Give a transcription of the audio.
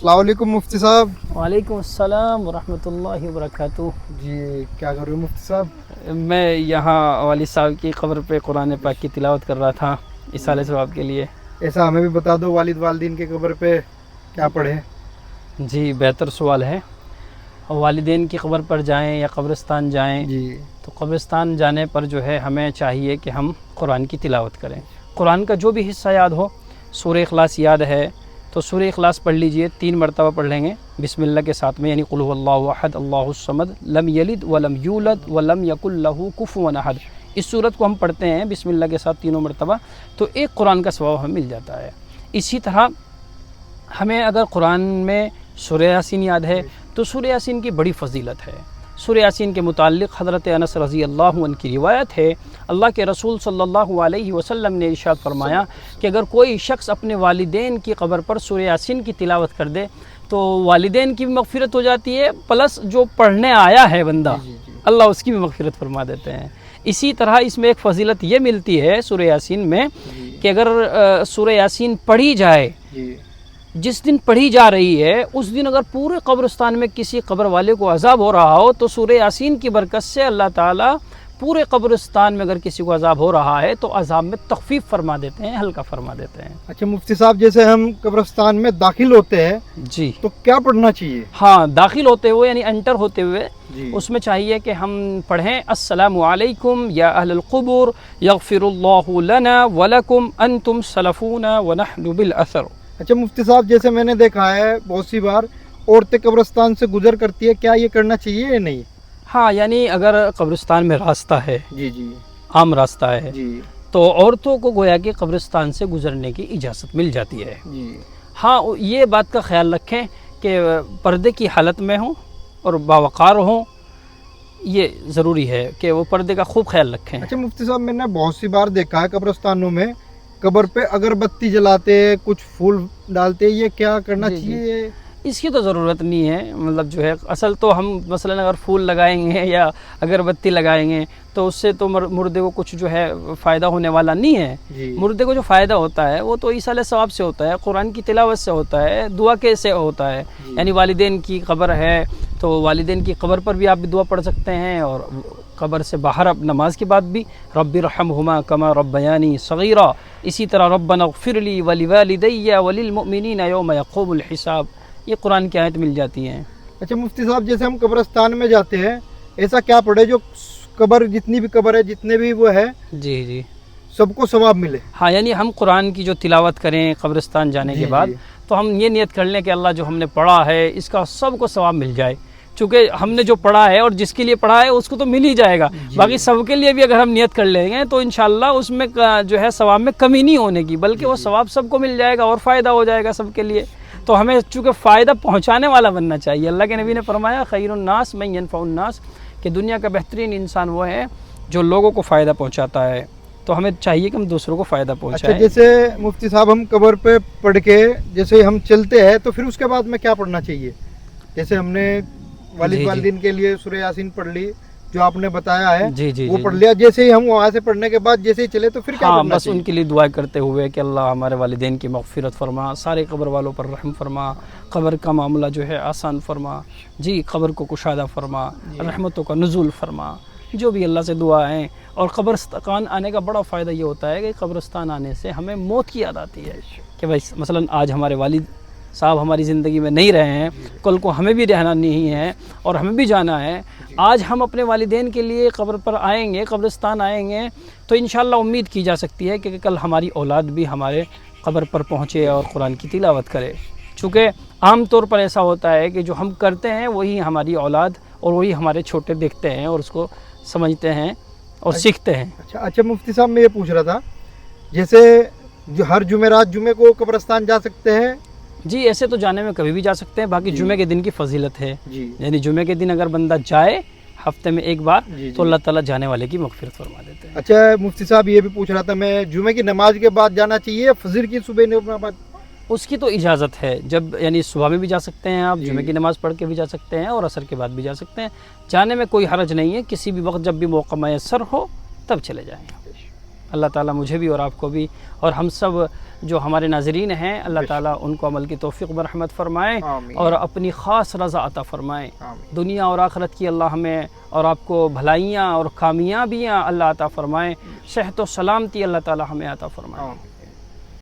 السلام علیکم مفتی صاحب. وعلیکم السلام ورحمۃ اللہ وبرکاتہ. جی کیا کر رہے ہو مفتی صاحب؟ میں یہاں والد صاحب کی قبر پہ قرآن پاک کی تلاوت کر رہا تھا اصالہ ثواب کے لیے. ایسا ہمیں بھی بتا دو، والد والدین کے قبر پہ کیا پڑھیں؟ جی بہتر سوال ہے. والدین کی قبر پر جائیں یا قبرستان جائیں جی تو قبرستان جانے پر جو ہے ہمیں چاہیے کہ ہم قرآن کی تلاوت کریں. قرآن کا جو بھی حصہ یاد ہو، سورہ اخلاص یاد ہے تو سورہ اخلاص پڑھ لیجئے، 3 مرتبہ پڑھ لیں گے بسم اللہ کے ساتھ میں، یعنی قل هو اللہ احد اللہ الصمد لم یلد ولم یولد ولم یکن لہ کفوا احد. اس سورت کو ہم پڑھتے ہیں بسم اللہ کے ساتھ 3 مرتبہ تو ایک قرآن کا ثواب ہمیں مل جاتا ہے. اسی طرح ہمیں اگر قرآن میں سورہ یاسین یاد ہے تو سورہ یاسین کی بڑی فضیلت ہے. سورہ یاسین کے متعلق حضرت انس رضی اللہ عنہ کی روایت ہے، اللہ کے رسول صلی اللہ علیہ وسلم نے ارشاد فرمایا کہ اگر کوئی شخص اپنے والدین کی قبر پر سورہ یاسین کی تلاوت کر دے تو والدین کی بھی مغفرت ہو جاتی ہے، پلس جو پڑھنے آیا ہے بندہ اللہ اس کی بھی مغفرت فرما دیتے ہیں. اسی طرح اس میں ایک فضیلت یہ ملتی ہے سورہ یاسین میں کہ اگر سورہ یاسین پڑھی جائے، جس دن پڑھی جا رہی ہے اس دن اگر پورے قبرستان میں کسی قبر والے کو عذاب ہو رہا ہو تو سورہ یاسین کی برکت سے اللہ تعالیٰ پورے قبرستان میں اگر کسی کو عذاب ہو رہا ہے تو عذاب میں تخفیف فرما دیتے ہیں، ہلکا فرما دیتے ہیں. اچھا مفتی صاحب، جیسے ہم قبرستان میں داخل ہوتے ہیں جی تو کیا پڑھنا چاہیے؟ ہاں، داخل ہوتے ہوئے یعنی انٹر ہوتے ہوئے جی اس میں چاہیے کہ ہم پڑھیں السلام علیکم یا اہل القبور یغفر اللہ لنا ولکم انتم سلفونا ونحن بالاثر. اچھا مفتی صاحب، جیسے میں نے دیکھا ہے بہت سی بار عورتیں قبرستان سے گزر کرتی ہے، کیا یہ کرنا چاہیے یا نہیں؟ ہاں، یعنی اگر قبرستان میں راستہ ہے، جی جی عام راستہ ہے، جی تو عورتوں کو گویا کہ قبرستان سے گزرنے کی اجازت مل جاتی ہے. جی ہاں، یہ بات کا خیال رکھیں کہ پردے کی حالت میں ہوں اور باوقار ہوں، یہ ضروری ہے کہ وہ پردے کا خوب خیال رکھیں. اچھا مفتی صاحب، میں نے بہت سی بار دیکھا ہے قبرستانوں میں قبر پہ اگربتی جلاتے، کچھ پھول ڈالتے، یہ کیا کرنا جی، جی. چاہیے؟ اس کی تو ضرورت نہیں ہے، مطلب جو ہے اصل تو ہم مثلا اگر پھول لگائیں گے یا اگربتی لگائیں گے تو اس سے تو مردے کو کچھ جو ہے فائدہ ہونے والا نہیں ہے. جی مردے کو جو فائدہ ہوتا ہے وہ تو اصالہ ثواب سے ہوتا ہے، قرآن کی تلاوت سے ہوتا ہے، دعا کے سے ہوتا ہے. یعنی والدین کی قبر ہے تو والدین کی قبر پر بھی آپ دعا پڑھ سکتے ہیں، اور قبر سے باہر اب نماز کے بعد بھی رب ارحمہما کما ربیانی صغیرا. اسی طرح ربنا اغفر لی ولوالدی وللمؤمنین یوم یقوم الحساب، یہ قرآن کی آیت مل جاتی ہیں. اچھا مفتی صاحب، جیسے ہم قبرستان میں جاتے ہیں، ایسا کیا پڑھے جو قبر جتنی بھی قبر ہے، جتنے بھی وہ ہے، جی جی سب کو ثواب ملے؟ ہاں، یعنی ہم قرآن کی جو تلاوت کریں قبرستان جانے کے بعد تو ہم یہ نیت کر لیں کہ اللہ جو ہم نے پڑھا ہے اس کا سب کو ثواب مل جائے. چونکہ ہم نے جو پڑھا ہے اور جس کے لیے پڑھا ہے اس کو تو مل ہی جائے گا، باقی سب کے لیے بھی اگر ہم نیت کر لیں گے تو انشاءاللہ اس میں جو ہے ثواب میں کمی نہیں ہونے کی، بلکہ وہ ثواب سب کو مل جائے گا اور فائدہ ہو جائے گا سب کے لیے. تو ہمیں چونکہ فائدہ پہنچانے والا بننا چاہیے. اللہ کے نبی نے فرمایا خیر الناس من ینفع الناس، کہ دنیا کا بہترین انسان وہ ہے جو لوگوں کو فائدہ پہنچاتا ہے. تو ہمیں چاہیے کہ ہم دوسروں کو فائدہ پہنچائیں. اچھا، جیسے مفتی صاحب ہم قبر پہ پڑھ کے جیسے ہم چلتے ہیں تو پھر اس کے بعد میں کیا پڑھنا چاہیے؟ جیسے ہم نے والد والدین کے لیے سورہ یاسین پڑھ لی جو آپ نے بتایا ہے، جی وہ پڑھ لیا، جیسے ہی ہم وہاں سے پڑھنے کے بعد جیسے ہی چلے تو پھر کیا ہاں، کرنا بس چاہیے؟ ان کے لیے دعا کرتے ہوئے کہ اللہ ہمارے والدین کی مغفرت فرما، سارے قبر والوں پر رحم فرما، قبر کا معاملہ جو ہے آسان فرما، جی قبر کو کشادہ فرما، رحمتوں کا نزول فرما، جو بھی اللہ سے دعا ہیں. اور قبرستان آنے کا بڑا فائدہ یہ ہوتا ہے کہ قبرستان آنے سے ہمیں موت کی یاد آتی ہے کہ بھائی مثلا آج ہمارے والد صاحب ہماری زندگی میں نہیں رہے ہیں، کل کو ہمیں بھی رہنا نہیں ہے اور ہمیں بھی جانا ہے. آج ہم اپنے والدین کے لیے قبر پر آئیں گے، قبرستان آئیں گے تو انشاءاللہ امید کی جا سکتی ہے کہ کل ہماری اولاد بھی ہمارے قبر پر پہنچے اور قرآن کی تلاوت کرے. چونکہ عام طور پر ایسا ہوتا ہے کہ جو ہم کرتے ہیں وہی ہماری اولاد اور وہی ہمارے چھوٹے دیکھتے ہیں اور اس کو سمجھتے ہیں اور سیکھتے ہیں. اچھا مفتی صاحب، میں یہ پوچھ رہا تھا جیسے جو ہر جمعرات جمعے کو قبرستان جا سکتے ہیں؟ جی، ایسے تو جانے میں کبھی بھی جا سکتے ہیں، باقی جمعے کے دن کی فضیلت ہے. جی یعنی جمعے کے دن اگر بندہ جائے ہفتے میں ایک بار جی تو اللہ تعالیٰ جانے والے کی مغفرت فرما دیتے ہیں. اچھا مفتی صاحب، یہ بھی پوچھ رہا تھا میں، جمعے کی نماز کے بعد جانا چاہیے یا فجر کی صبح نماز؟ اس کی تو اجازت ہے، جب یعنی صبح میں بھی جا سکتے ہیں آپ، جمعے کی نماز پڑھ کے بھی جا سکتے ہیں اور عصر کے بعد بھی جا سکتے ہیں. جانے میں کوئی حرج نہیں ہے، کسی بھی وقت جب بھی موقع میسر ہو تب چلے جائیں. اللہ تعالیٰ مجھے بھی اور آپ کو بھی اور ہم سب جو ہمارے ناظرین ہیں اللہ تعالیٰ ان کو عمل کی توفیق برحمت فرمائے آمین۔ اور اپنی خاص رضا عطا فرمائے، آمین۔ دنیا اور آخرت کی اللہ ہمیں اور آپ کو بھلائیاں اور کامیابیاں اللہ عطا فرمائے، صحت و سلامتی اللہ تعالیٰ ہمیں عطا فرمائے۔ آمین۔